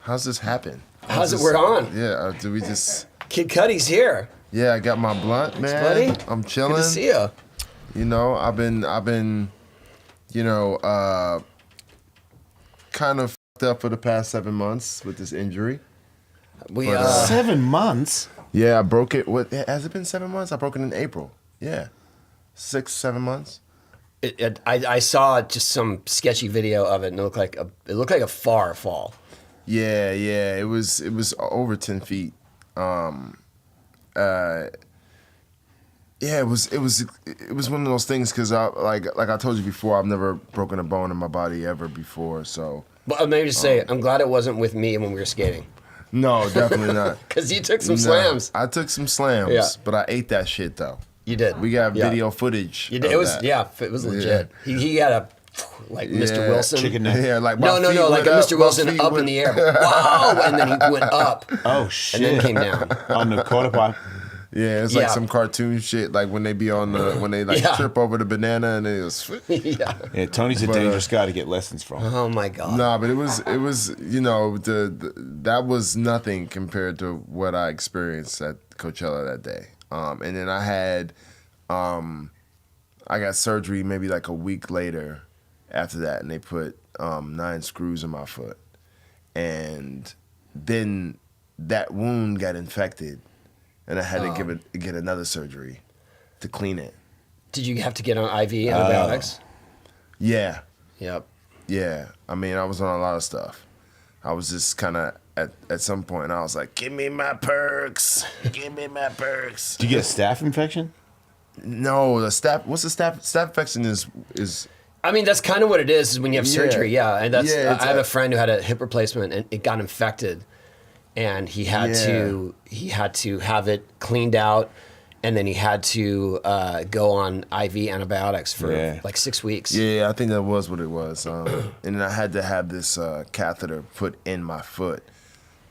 how's this happen? How's it? We're on. Yeah, do we just... Kid Cudi's here. Yeah, I got my blunt, man. Thanks, buddy. I'm chilling. Good to see you. You know, I've been, you know, kind of fucked up for the past 7 months with this injury. 7 months? Yeah, I broke it. What has it been 7 months? I broke it in April. Yeah, 6, 7 months. I saw just some sketchy video of it, and it looked like a far fall. Yeah. It was over 10 feet. Yeah, it was one of those things because like I told you before, I've never broken a bone in my body ever before. So, but maybe just say, I'm glad it wasn't with me when we were skating. No, definitely not. Because you took some slams. I took some slams, but I ate that shit though. You did. We got video footage. You did. It was legit. Yeah. He had a like Mr. Wilson chicken neck. Yeah, like no, like a Mr. Wilson up in the air. Wow, and then he went up. Oh shit! And then came down on the quarter pipe. Yeah, it's like some cartoon shit, like when they be on when they trip over the banana and they just yeah, Tony's a dangerous guy to get lessons from. Oh my god. Nah, but it was you know that was nothing compared to what I experienced at Coachella that day. And then I got surgery maybe like a week later after that, and they put 9 screws in my foot, and then that wound got infected. And I had to get another surgery to clean it. Did you have to get on IV antibiotics? Yeah. Yep. Yeah. I mean, I was on a lot of stuff. I was just kind of, at some point, I was like, give me my perks. Give me my perks. Did you get a staph infection? No, what's the staph? Staph infection is... I mean, that's kind of what it is when you have surgery, And that's. I have a friend who had a hip replacement, and it got infected. And he had to have it cleaned out, and then he had to go on IV antibiotics for like 6 weeks. Yeah, I think that was what it was. And then I had to have this catheter put in my foot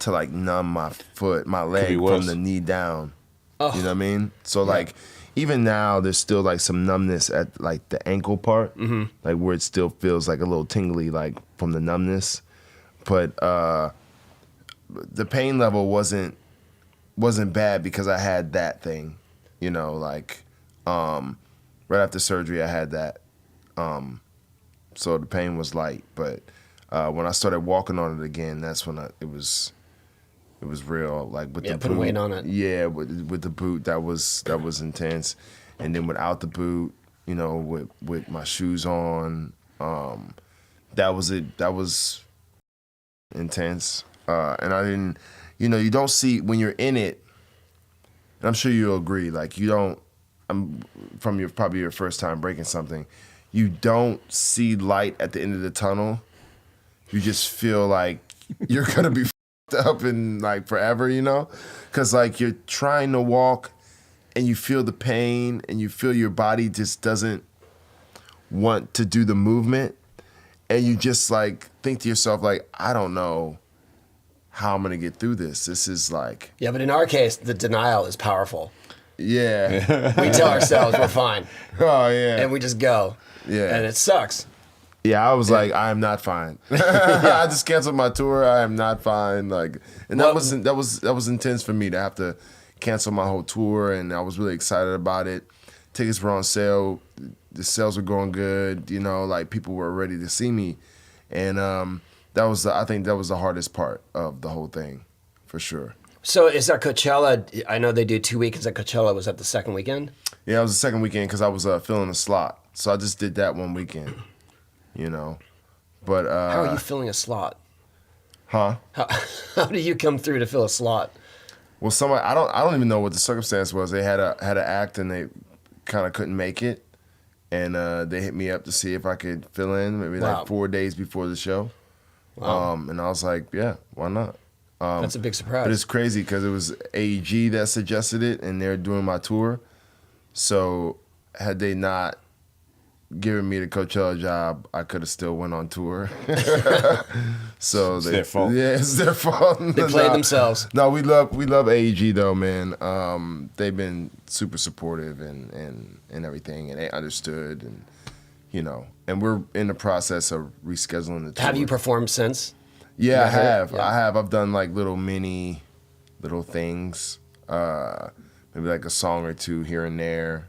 to like numb my leg from the knee down. Oh. You know what I mean? So like even now there's still like some numbness at like the ankle part, like where it still feels like a little tingly like from the numbness, but. The pain level wasn't bad because I had that thing, you know, like right after surgery I had that, so the pain was light. But when I started walking on it again, that's when it was real. Like with the boot, putting weight on it. Yeah, with the boot that was intense, and then without the boot, you know, with my shoes on, that was it. That was intense. And I didn't, you know, you don't see when you're in it, and I'm sure you'll agree, like you don't, from probably your first time breaking something, you don't see light at the end of the tunnel. You just feel like you're going to be f***ed up in like forever, you know? Because like you're trying to walk and you feel the pain and you feel your body just doesn't want to do the movement. And you just like think to yourself like, I don't know how I'm gonna get through this. This is like... Yeah, but in our case, the denial is powerful. Yeah. We tell ourselves we're fine. Oh, yeah. And we just go. Yeah. And it sucks. Yeah, I was like, I am not fine. I just canceled my tour. I am not fine. Like, and that was intense for me to have to cancel my whole tour, and I was really excited about it. Tickets were on sale. The sales were going good. You know, like people were ready to see me. And I think that was the hardest part of the whole thing, for sure. So is that Coachella? I know they do 2 weekends at Coachella. Was that the second weekend? Yeah, it was the second weekend because I was filling a slot. So I just did that one weekend, you know. But how are you filling a slot? Huh? How do you come through to fill a slot? Well, somebody I don't even know what the circumstance was. They had an act and they kind of couldn't make it, and they hit me up to see if I could fill in maybe like 4 days before the show. Wow. And I was like, yeah, why not? That's a big surprise. But it's crazy because it was AEG that suggested it, and they're doing my tour. So had they not given me the Coachella job, I could have still went on tour. So it's their fault. Yeah, it's their fault. They played themselves. No, we love AEG though, man. They've been super supportive and everything, and they understood, and you know, and we're in the process of rescheduling the tour. Have you performed since? Yeah, I have. Yeah. I have. I've done like little things. Maybe like a song or two here and there.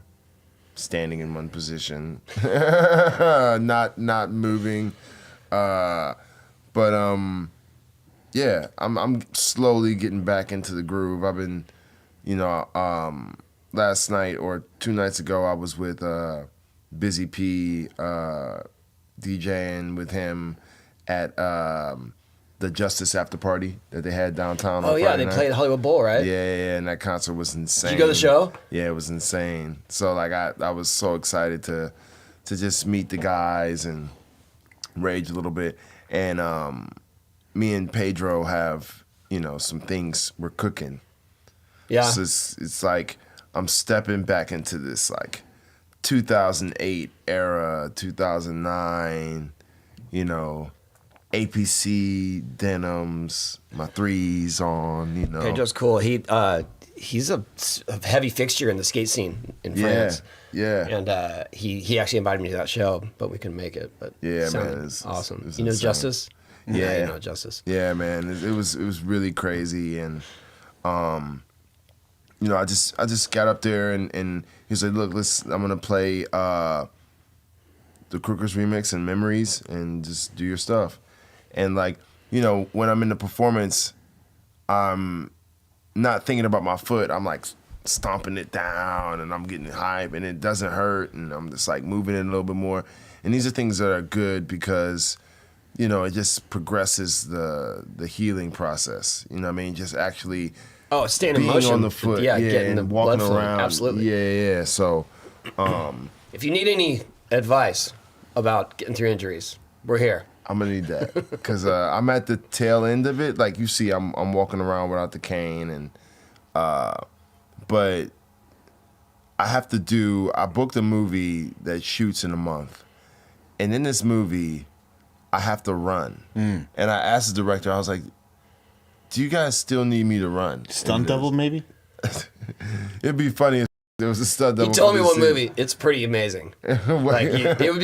Standing in one position, not moving. Yeah, I'm slowly getting back into the groove. I've been, last night or 2 nights ago, I was with Busy P, DJing with him at the Justice After Party that they had downtown. Oh, yeah, they played Hollywood Bowl, right? Yeah, and that concert was insane. Did you go to the show? Yeah, it was insane. So, like, I was so excited to just meet the guys and rage a little bit. And me and Pedro have, some things we're cooking. Yeah. So it's like I'm stepping back into this, like, 2008 era, 2009, APC denims, my threes on, Pedro's cool. He's a heavy fixture in the skate scene in France. Yeah. And he actually invited me to that show, but we couldn't make it. But yeah, man, it's awesome. It's you know insane. Justice? Yeah, you know Justice. Yeah, man, it was really crazy, and I just got up there and he was like, look, I'm gonna play the Crookers remix and Memories and just do your stuff. And like, when I'm in the performance, I'm not thinking about my foot. I'm like stomping it down and I'm getting hype and it doesn't hurt and I'm just like moving it a little bit more. And these are things that are good because, it just progresses the healing process. You know what I mean? Just actually staying in being motion on the foot, getting the walking blood flowing. around. Absolutely. Yeah. So, if you need any advice about getting through injuries, we're here. I'm gonna need that because I'm at the tail end of it. Like you see, I'm walking around without the cane, and but I booked a movie that shoots in a month, and in this movie, I have to run. And I asked the director, I was like, "Do you guys still need me to run?" Stunt double, maybe. It'd be funny if there was a stunt double. He told me one movie. It's pretty amazing. It would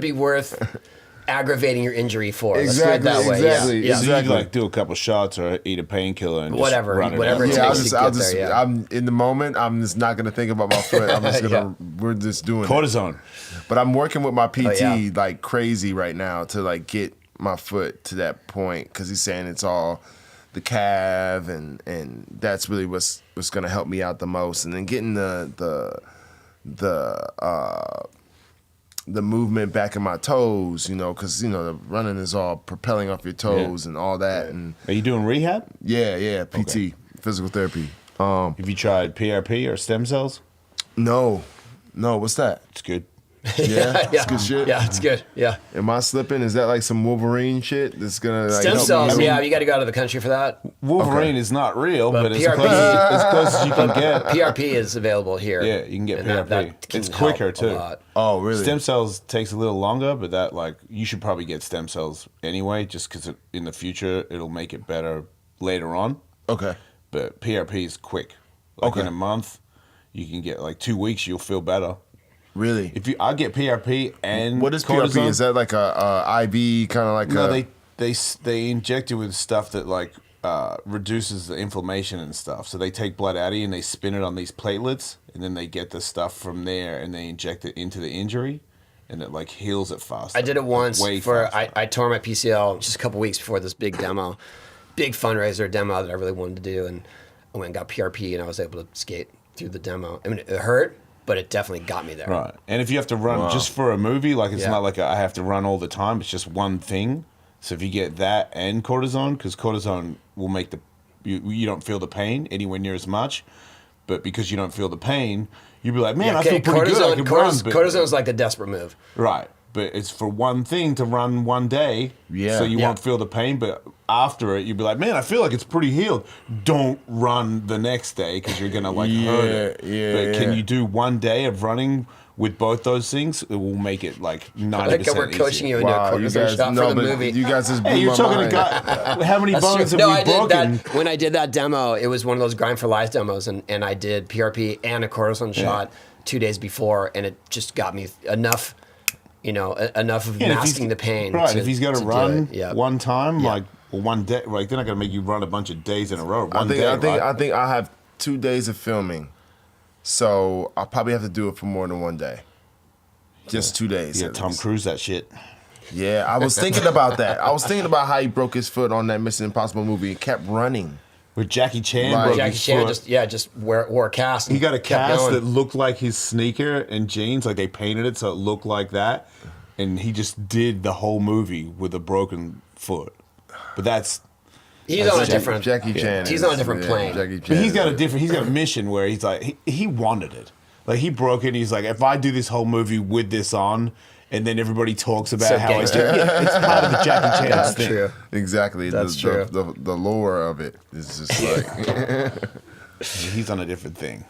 be worth aggravating your injury for. Exactly. Let's do it that way. Exactly. Yeah. So you can like do a couple shots or eat a painkiller and Whatever just run it it out. takes to get there. Yeah. I'm in the moment. I'm just not gonna think about my foot. I'm just gonna. We're just doing Cortisone. it. But I'm working with my PT yeah. like crazy right now to like get my foot to that point because he's saying it's all the calf and that's really what's gonna help me out the most. And then getting the movement back in my toes, because the running is all propelling off your toes and all that. And Are you doing rehab? yeah, PT, physical therapy. Have you tried PRP or stem cells? No, what's that? It's good. Yeah, it's good shit. Yeah, it's good. Yeah. Am I slipping? Is that like some Wolverine shit that's gonna like Stem help cells, me? you got to go out of the country for that. Wolverine is not real, but it's PRP as close as you can get. PRP is available here. Yeah, you can get And PRP. that can It's quicker help a too. lot. Oh, really? Stem cells takes a little longer, but that you should probably get stem cells anyway, just because in the future it'll make it better later on. Okay. But PRP is quick. Like Okay. in a month, you can get 2 weeks, you'll feel better. Really? I get PRP and What is cortisone. PRP? Is that like a IV kind of like No, a? they inject you with stuff that reduces the inflammation and stuff. So they take blood out of you and they spin it on these platelets, and then they get the stuff from there and they inject it into the injury, and it heals it faster. I did it once faster. I tore my PCL just a couple weeks before this big fundraiser demo that I really wanted to do, and I went and got PRP and I was able to skate through the demo. I mean, it hurt, but it definitely got me there. Right. And if you have to run just for a movie, it's not like I have to run all the time. It's just one thing. So if you get that and cortisone, because cortisone will make you don't feel the pain anywhere near as much, but because you don't feel the pain, you'll be like, man, I feel pretty good. I can run. Cortisone is like a desperate move. Right. But it's for one thing to run one day, so you won't feel the pain. But after it, you'll be like, man, I feel like it's pretty healed. Don't run the next day because you're going to hurt it. But can you do one day of running with both those things? It will make it 90% Like we're coaching you into a cortisone shot for the movie. You guys just blew Hey, you're my talking mind. to God. How many bones have No, we I did broken? that when I did that demo. It was one of those Grind for Life demos, and I did PRP and a cortisone shot 2 days before, and it just got me enough enough of masking the pain. Right, if he's got to run one time, Yeah. like or one day, like they're not going to make you run a bunch of days in a row. I think I have 2 days of filming, so I'll probably have to do it for more than 1 day. Just 2 days. Yeah, Tom Cruise that shit. Yeah, I was thinking about that. I was thinking about how he broke his foot on that Mission Impossible movie and kept running. With Jackie Chan, Right. broke Jackie his Chan foot. just wore a cast. He got a kept cast going. that looked like his sneaker and jeans, like they painted it so it looked like that, and he just did the whole movie with a broken foot. But he's on a different Jackie Chan. He's on a different plane. Jackie Chan. But he's got a mission where he's like he wanted it. Like he broke it. He's like, if I do this whole movie with this on, and then everybody talks about how it's part of the Jackie Chan That's thing. true. Exactly. That's true. The lore of it is just like He's on a different thing.